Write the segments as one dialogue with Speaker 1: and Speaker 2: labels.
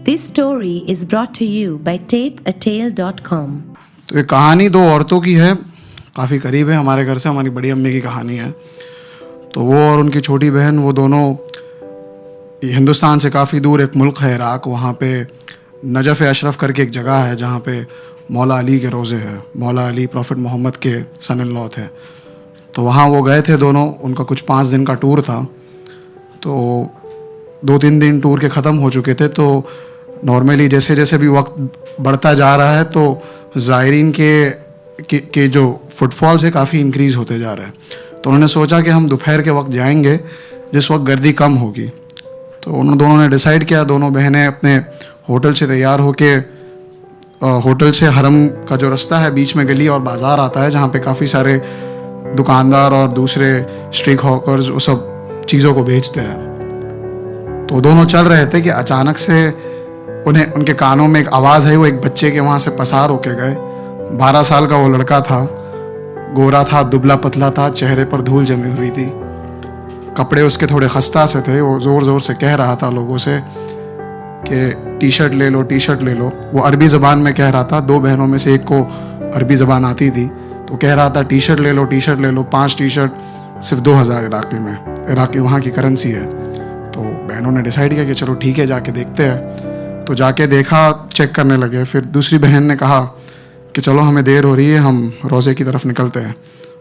Speaker 1: This story is brought to you by tapeatale.com.
Speaker 2: तो ये कहानी दो औरतों की है, काफ़ी करीब है हमारे घर से, हमारी बड़ी अम्मी की कहानी है। तो वो और उनकी छोटी बहन, वो दोनों हिंदुस्तान से काफ़ी दूर एक मुल्क है इराक़, वहाँ पे नजफ़ अशरफ करके एक जगह है जहाँ पे मौला अली के रोज़े हैं। मौला अली प्रॉफिट मोहम्मद के सन इन लॉ थे। तो वहाँ वो गए थे दोनों, उनका कुछ 5 दिन का टूर था। तो 2-3 दिन टूर के ख़त्म हो चुके थे। तो नॉर्मली जैसे जैसे भी वक्त बढ़ता जा रहा है तो ज़ायरीन के जो फुटफॉल्स है काफ़ी इंक्रीज़ होते जा रहे हैं। तो उन्होंने सोचा कि हम दोपहर के वक्त जाएंगे जिस वक्त गर्दी कम होगी। तो उन दोनों ने डिसाइड किया, दोनों बहनें अपने होटल से तैयार होके, होटल से हरम का जो रास्ता है बीच में गली और बाज़ार आता है जहाँ पे काफ़ी सारे दुकानदार और दूसरे स्ट्रीट हॉकर्स वो सब चीज़ों को बेचते हैं। तो दोनों चल रहे थे कि अचानक से उन्हें उनके कानों में एक आवाज़ आई। वो एक बच्चे के वहाँ से पसार होके गए। 12 साल का वो लड़का था, गोरा था, दुबला पतला था, चेहरे पर धूल जमी हुई थी, कपड़े उसके थोड़े खस्ता से थे। वो ज़ोर ज़ोर से कह रहा था लोगों से कि टी शर्ट ले लो, टी शर्ट ले लो। वो अरबी ज़बान में कह रहा था। 2 बहनों में से एक को अरबी ज़बान आती थी, तो कह रहा था टी शर्ट ले लो, टी शर्ट ले लो। 5 टी शर्ट सिर्फ 2000 इराक़ी में, इराक़ी वहाँ की करेंसी है। तो बहनों ने डिसाइड किया कि चलो ठीक है, जाके देखते हैं। तो जाके देखा, चेक करने लगे। फिर दूसरी बहन ने कहा कि चलो हमें देर हो रही है, हम रोज़े की तरफ निकलते हैं।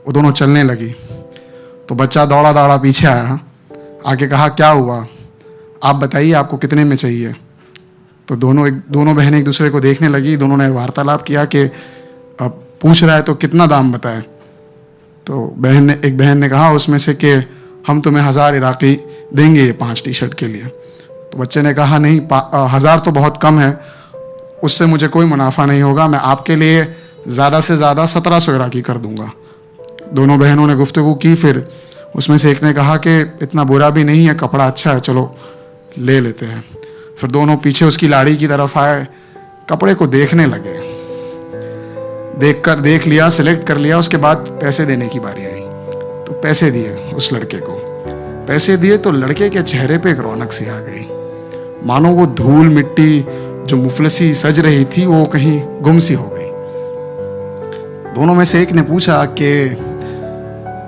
Speaker 2: वो दोनों चलने लगी। तो बच्चा दौड़ा दौड़ा पीछे आया, आके कहा क्या हुआ, आप बताइए आपको कितने में चाहिए। तो दोनों बहनें एक दूसरे को देखने लगी। दोनों ने वार्तालाप किया कि अब पूछ रहा है तो कितना दाम बताए। तो एक बहन ने कहा उसमें से कि हम तुम्हें 1000 इराक़ी देंगे ये 5 टी शर्ट के लिए। तो बच्चे ने कहा नहीं, 1000 तो बहुत कम है, उससे मुझे कोई मुनाफा नहीं होगा, मैं आपके लिए ज़्यादा से ज़्यादा 1700 इराक़ी कर दूंगा। दोनों बहनों ने गुफ्तगू की। फिर उसमें से एक ने कहा कि इतना बुरा भी नहीं है, कपड़ा अच्छा है, चलो ले लेते हैं। फिर दोनों पीछे उसकी लाड़ी की तरफ आए, कपड़े को देखने लगे। देख लिया, सिलेक्ट कर लिया। उसके बाद पैसे देने की बारी आई। तो पैसे दिए उस लड़के को। पैसे दिए तो लड़के के चेहरे पे एक रौनक सी आ गई, मानो वो धूल मिट्टी जो मुफलसी सज रही थी वो कहीं गुम सी हो गई। दोनों में से एक ने पूछा कि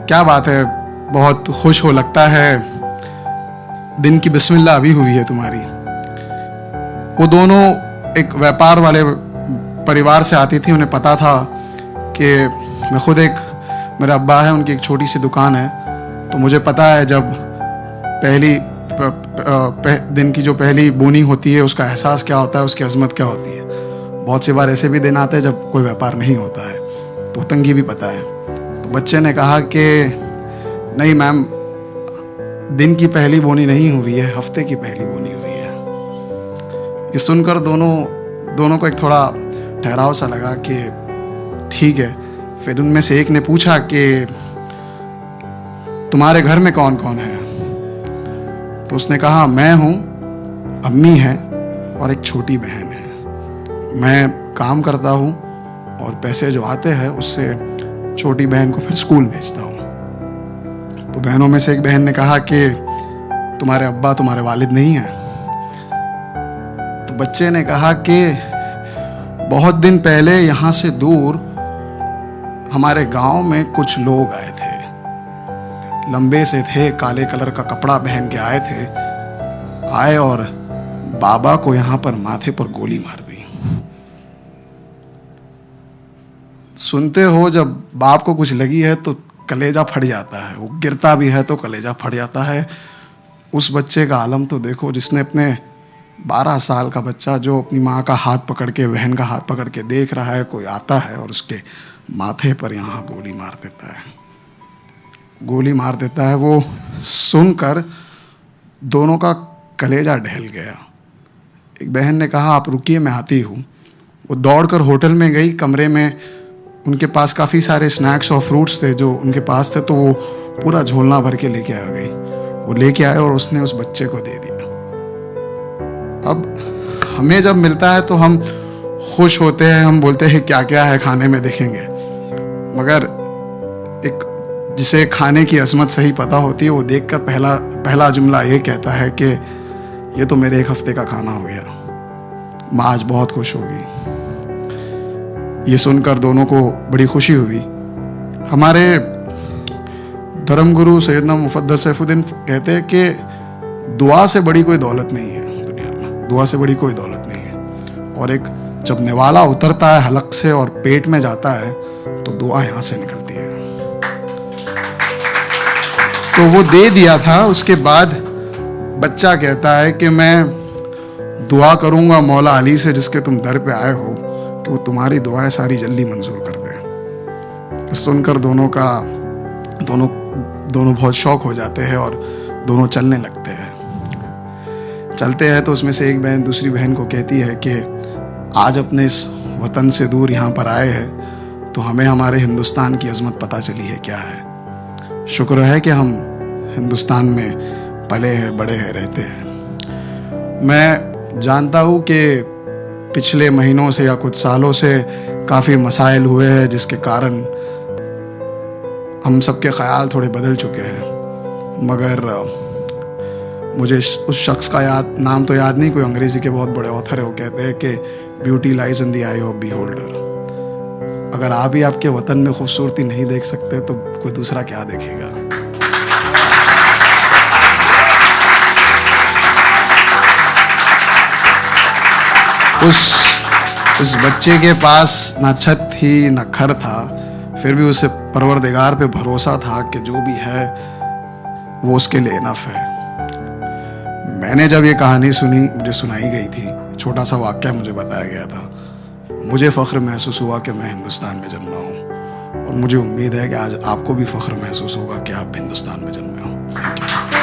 Speaker 2: क्या बात है, बहुत खुश हो लगता है, दिन की बिस्मिल्लाह अभी हुई है तुम्हारी। वो दोनों एक व्यापार वाले परिवार से आती थी। उन्हें पता था कि मैं खुद मेरा अब्बा है, उनकी एक छोटी सी दुकान है। तो मुझे पता है जब दिन की जो पहली बोनी होती है उसका एहसास क्या होता है, उसकी अजमत क्या होती है। बहुत सी बार ऐसे भी दिन आते हैं जब कोई व्यापार नहीं होता है, तो तंगी भी पता है। तो बच्चे ने कहा कि नहीं मैम, दिन की पहली बोनी नहीं हुई है, हफ्ते की पहली बोनी हुई है। ये सुनकर दोनों को एक थोड़ा ठहराव सा लगा कि ठीक है। फिर उनमें से एक ने पूछा कि तुम्हारे घर में कौन कौन है। तो उसने कहा मैं हूँ, अम्मी है और एक छोटी बहन है। मैं काम करता हूँ और पैसे जो आते हैं उससे छोटी बहन को फिर स्कूल भेजता हूँ। तो बहनों में से एक बहन ने कहा कि तुम्हारे अब्बा, तुम्हारे वालिद नहीं हैं। तो बच्चे ने कहा कि बहुत दिन पहले यहाँ से दूर हमारे गांव में कुछ लोग आए थे, लंबे से थे, काले कलर का कपड़ा पहन के आए और बाबा को यहाँ पर माथे पर गोली मार दी। सुनते हो जब बाप को कुछ लगी है तो कलेजा फट जाता है, वो गिरता भी है तो कलेजा फट जाता है। उस बच्चे का आलम तो देखो, जिसने अपने 12 साल का बच्चा जो अपनी माँ का हाथ पकड़ के, बहन का हाथ पकड़ के देख रहा है, कोई आता है और उसके माथे पर यहाँ गोली मार देता है। वो सुनकर दोनों का कलेजा ढह गया। एक बहन ने कहा आप रुकिए, मैं आती हूँ। वो दौड़कर होटल में गई। कमरे में उनके पास काफ़ी सारे स्नैक्स और फ्रूट्स थे जो उनके पास थे, तो वो पूरा झोलना भर के लेके आ गई। वो लेके आए और उसने उस बच्चे को दे दिया। अब हमें जब मिलता है तो हम खुश होते हैं, हम बोलते हैं क्या क्या है खाने में देखेंगे, मगर एक जिसे खाने की अजमत सही पता होती है वो देखकर पहला जुमला ये कहता है कि ये तो मेरे 1 हफ्ते का खाना हो गया। माँ आज बहुत खुश होगी। ये सुनकर दोनों को बड़ी खुशी हुई। हमारे धर्मगुरु सैयदना मुफद्दल सैफुद्दीन कहते हैं कि दुआ से बड़ी कोई दौलत नहीं है दुनिया में, दुआ से बड़ी कोई दौलत नहीं है। और एक जब निवाला उतरता है हलक से और पेट में जाता है तो दुआ यहाँ से निकलती है। तो वो दे दिया था। उसके बाद बच्चा कहता है कि मैं दुआ करूंगा मौला अली से जिसके तुम दर पे आए हो कि वो तुम्हारी दुआएं सारी जल्दी मंजूर कर दे। सुनकर दोनों बहुत शौक हो जाते हैं और दोनों चलने लगते हैं। चलते हैं तो उसमें से एक बहन दूसरी बहन को कहती है कि आज अपने इस वतन से दूर यहाँ पर आए हैं तो हमें हमारे हिंदुस्तान की अजमत पता चली है क्या है। शुक्र है कि हम हिंदुस्तान में पले हैं, बड़े हैं, रहते हैं। मैं जानता हूँ कि पिछले महीनों से या कुछ सालों से काफ़ी मसाइल हुए हैं जिसके कारण हम सबके ख्याल थोड़े बदल चुके हैं। मगर मुझे उस शख्स का नाम तो याद नहीं, कोई अंग्रेज़ी के बहुत बड़े ऑथर है, वो कहते हैं कि beauty lies in the I of beholder. अगर आप ही आपके वतन में खूबसूरती नहीं देख सकते तो कोई दूसरा क्या देखेगा। उस बच्चे के पास ना छत थी ना घर था, फिर भी उसे परवरदिगार पे भरोसा था कि जो भी है वो उसके लिए इनफ है। मैंने जब ये कहानी सुनी, मुझे सुनाई गई थी, छोटा सा वाक्या मुझे बताया गया था, मुझे फ़ख्र महसूस हुआ कि मैं हिंदुस्तान में जन्मा हूँ। और मुझे उम्मीद है कि आज आपको भी फ़ख्र महसूस होगा कि आप हिंदुस्तान में जन्मे हो। Thank you.